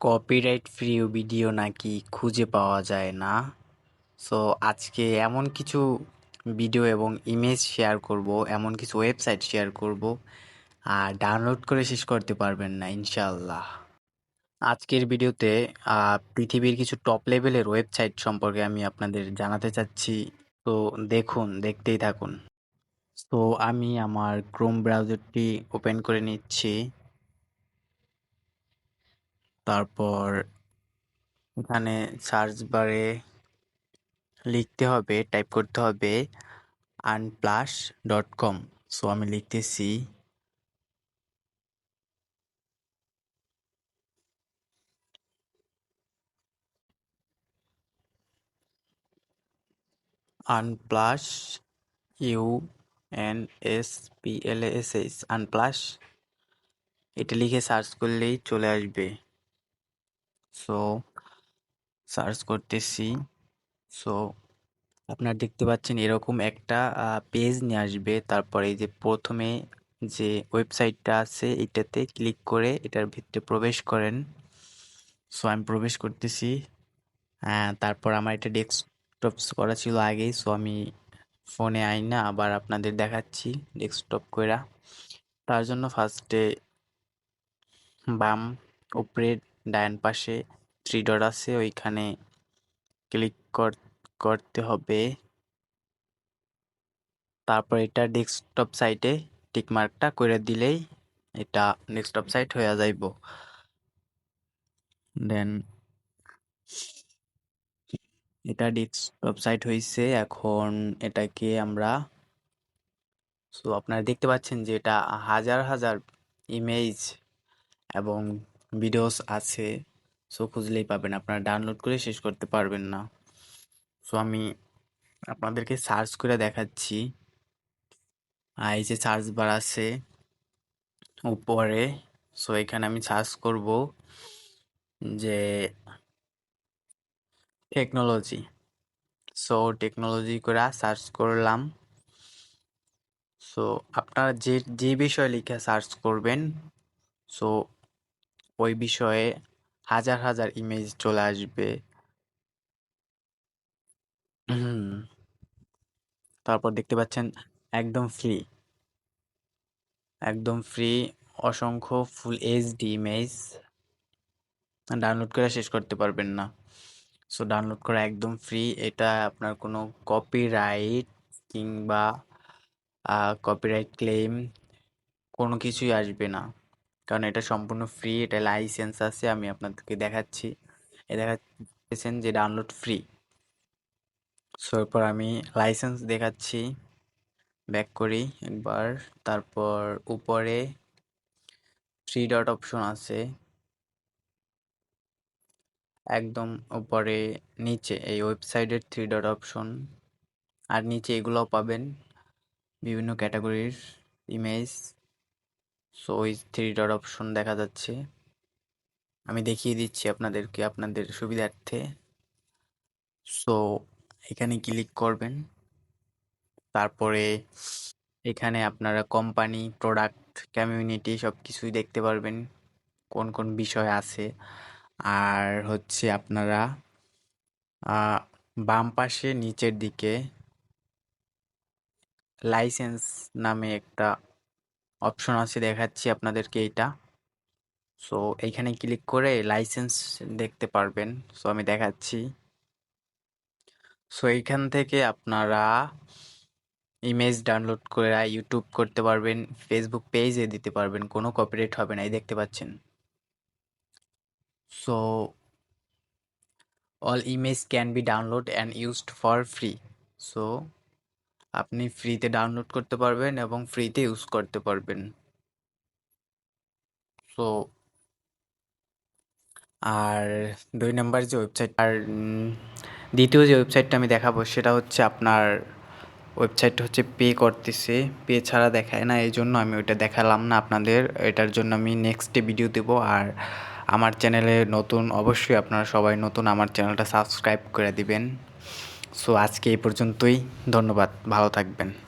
Copyright free video নাকি খুঁজে পাওয়া যায় না। সো আজকে এমন কিছু ভিডিও এবং ইমেজ শেয়ার করব, এমন কিছু ওয়েবসাইট শেয়ার করব আর ডাউনলোড করে শেষ করতে পারবেন না ইনশাআল্লাহ। আজকের ভিডিওতে পৃথিবীর কিছু টপ লেভেলের ওয়েবসাইট সম্পর্কে আমি আপনাদের জানাতে চাচ্ছি। তো দেখতেই থাকুন। তো আমি আমার ক্রোম ব্রাউজারটি ওপেন করে নিচ্ছি। তারপর এখানে সার্চ বারে টাইপ করতে হবে unplus.com। সো আমি লিখতেছি unplus, UNSPLUS, unplus। এটা লিখে সার্চ করলেই চলে আসবে। সো সার্চ করতেছি। সো আপনারা দেখতে পাচ্ছেন এরকম একটা পেজ নিয়ে আসবে। তারপরে এই যে প্রথমে যে ওয়েবসাইটটা আছে এটাতে ক্লিক করে এটার ভিতরে প্রবেশ করেন। সো আমি প্রবেশ করতেছি। তারপর আমার এটা ডেস্কটপ করা ছিল আগেই, সো আমি ফোনে আইনা আবার আপনাদের দেখাচ্ছি ডেস্কটপ কইরা। তার জন্য ফার্স্টে বাম উপরে ডান পাশে থ্রি ডট আছে, ওইখানে ক্লিক করতে হবে। তারপর এটা ডেস্কটপ সাইটে টিকমার্কটা করে দিলেই এটা ডেস্কটপ সাইট হয়ে যাইব। দেন এটা ডেস্কটপ সাইট হয়েছে। এখন এটাকে আমরা আপনারা দেখতে পাচ্ছেন যে এটা হাজার হাজার ইমেজ এবং ভিডিওস আছে। খুঁজলেই পাবেন, আপনারা ডাউনলোড করে শেষ করতে পারবেন না। আমি আপনাদেরকে সার্চ করে দেখাচ্ছি। এই যে সার্চ বার আছে উপরে, এখানে আমি সার্চ করব যে টেকনোলজি। টেকনোলজি করে সার্চ করলাম। আপনারা যে যে বিষয়ে লিখে সার্চ করবেন, সো ওই বিষয়ে হাজার হাজার ইমেজ চলে আসবে। তারপর দেখতে পাচ্ছেন একদম ফ্রি, একদম ফ্রি, অসংখ্য ফুল এইচডি ইমেজ ডাউনলোড করে শেষ করতে পারবেন না। ডাউনলোড করা একদম ফ্রি। এটা আপনার কোনো কপিরাইট কিংবা কপিরাইট ক্লেম কোনো কিছুই আসবে না, কারণ এটা সম্পূর্ণ ফ্রি। এটা লাইসেন্স আছে, আমি আপনাদেরকে দেখাচ্ছি। দেখাচ্ছেন যে ডাউনলোড ফ্রি। এরপর আমি লাইসেন্স দেখাচ্ছি। ব্যাক করি একবার। তারপর উপরে থ্রি ডট অপশন আছে, একদম উপরে নিচে এই ওয়েবসাইটের থ্রি ডট অপশন, আর নিচে এগুলোও পাবেন বিভিন্ন ক্যাটাগরির ইমেজ। ওই থ্রি ডট অপশন দেখা যাচ্ছে, আমি দেখিয়ে দিচ্ছি আপনাদেরকে আপনাদের সুবিধার্থে। সো এখানে ক্লিক করবেন। তারপরে এখানে আপনারা কোম্পানি, প্রোডাক্ট, কমিউনিটি সব কিছুই দেখতে পারবেন কোন কোন বিষয় আছে। আর হচ্ছে আপনারা বাম পাশে নিচের দিকে লাইসেন্স নামে একটা অপশন আছে, দেখাচ্ছি আপনাদেরকে এটা। এইখানে ক্লিক করে লাইসেন্স দেখতে পারবেন। আমি দেখাচ্ছি। এইখান থেকে আপনারা ইমেজ ডাউনলোড করে ইউটিউব করতে পারবেন, ফেসবুক পেজে দিতে পারবেন, কোনো কপিরাইট হবে না, এই দেখতে পাচ্ছেন। All image can be download and used for free. আপনি ফ্রিতে ডাউনলোড করতে পারবেন এবং ফ্রিতে ইউজ করতে পারবেন। সো আর ২ নাম্বার যে ওয়েবসাইট, আর দ্বিতীয় যে ওয়েবসাইটটা আমি দেখাবো সেটা হচ্ছে আপনার ওয়েবসাইটটা হচ্ছে পে করতেছে, পে ছাড়া দেখায় না, এই জন্য আমি ওইটা দেখালাম না আপনাদের। এটার জন্য আমি নেক্সটে ভিডিও দেবো। আর আমার চ্যানেলে নতুন, অবশ্যই আপনারা সবাই নতুন, আমার চ্যানেলটা সাবস্ক্রাইব করে দিবেন। আজকে এই পর্যন্তই। ধন্যবাদ, ভালো থাকবেন।